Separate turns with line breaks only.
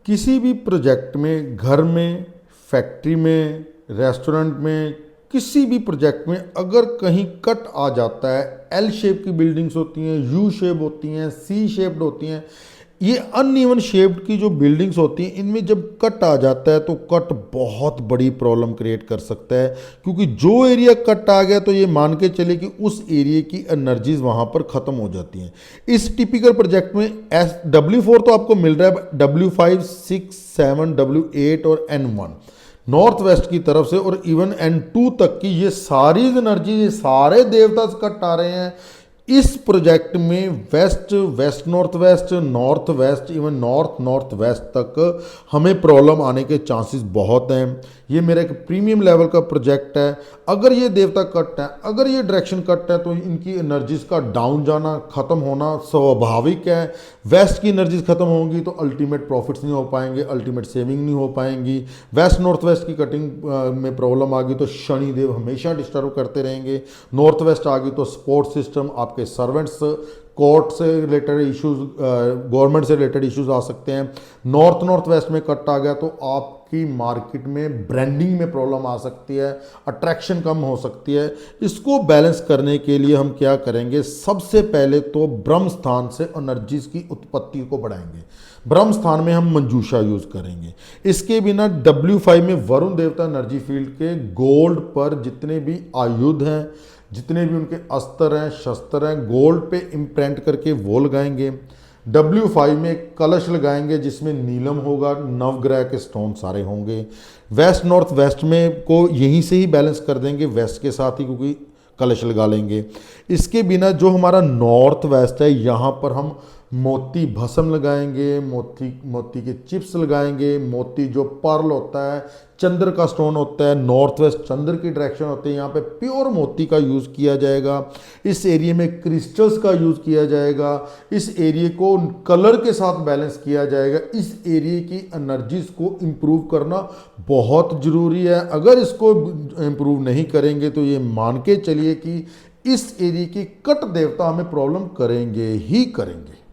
किसी भी प्रोजेक्ट में, घर में, फैक्ट्री में, रेस्टोरेंट में, किसी भी प्रोजेक्ट में अगर कहीं कट आ जाता है, एल शेप की बिल्डिंग्स होती हैं, यू शेप होती हैं, सी शेप्ड होती हैं, ये अनइवन शेप्ड की जो बिल्डिंग्स होती हैं, इनमें जब कट आ जाता है तो कट बहुत बड़ी प्रॉब्लम क्रिएट कर सकता है। क्योंकि जो एरिया कट आ गया तो ये मान के चले कि उस एरिया की एनर्जीज वहाँ पर ख़त्म हो जाती हैं। इस टिपिकल प्रोजेक्ट में W4 तो आपको मिल रहा है, W5, 6, 7, W8 और N1 नॉर्थ वेस्ट की तरफ से, और इवन N2 तक की ये सारी एनर्जी, ये सारे देवता कट आ रहे हैं इस प्रोजेक्ट में। West, west north west, north west, even north north west तक हमें प्रॉब्लम आने के चांसेस बहुत हैं। ये मेरा एक प्रीमियम लेवल का प्रोजेक्ट है। अगर ये देवता कट है, अगर ये डायरेक्शन कट है, तो इनकी एनर्जीज का डाउन जाना, ख़त्म होना स्वाभाविक है। वेस्ट की एनर्जीज खत्म होंगी तो अल्टीमेट प्रॉफिट्स नहीं हो पाएंगे, अल्टीमेट सेविंग नहीं हो पाएंगी। वेस्ट नॉर्थ वेस्ट की कटिंग में प्रॉब्लम आ गई तो शनिदेव हमेशा डिस्टर्ब करते रहेंगे। नॉर्थ वेस्ट आ गई तो सपोर्ट सिस्टम, आपके सर्वेंट्स, कोर्ट से रिलेटेड इश्यूज, गवर्नमेंट से रिलेटेड इश्यूज आ सकते हैं। नॉर्थ नॉर्थ वेस्ट में कट आ गया तो आपकी मार्केट में ब्रांडिंग में प्रॉब्लम आ सकती है, अट्रैक्शन कम हो सकती है। इसको बैलेंस करने के लिए हम क्या करेंगे, सबसे पहले तो ब्रह्म स्थान से एनर्जीज की उत्पत्ति को बढ़ाएंगे। ब्रह्म स्थान में हम मंजूषा यूज करेंगे। इसके बिना W5 में वरुण देवता एनर्जी फील्ड के गोल्ड पर जितने भी आयुध हैं, जितने भी उनके अस्त्र हैं, शस्त्र हैं, गोल्ड पे इम्प्रेंट करके वो लगाएंगे। W5 में एक कलश लगाएंगे जिसमें नीलम होगा, नवग्रह के स्टोन सारे होंगे। वेस्ट नॉर्थ वेस्ट में को यहीं से ही बैलेंस कर देंगे, वेस्ट के साथ ही, क्योंकि कलश लगा लेंगे। इसके बिना जो हमारा नॉर्थ वेस्ट है, यहाँ पर हम मोती भस्म लगाएंगे, मोती के चिप्स लगाएंगे। मोती जो पर्ल होता है, चंद्र का स्टोन होता है, नॉर्थ वेस्ट चंद्र की डायरेक्शन होती है, यहाँ पे प्योर मोती का यूज़ किया जाएगा। इस एरिया में क्रिस्टल्स का यूज़ किया जाएगा। इस एरिया को कलर के साथ बैलेंस किया जाएगा। इस एरिया की एनर्जीज को इम्प्रूव करना बहुत ज़रूरी है। अगर इसको इम्प्रूव नहीं करेंगे तो ये मान के चलिए कि इस एरिया की कट देवता हमें प्रॉब्लम करेंगे ही करेंगे।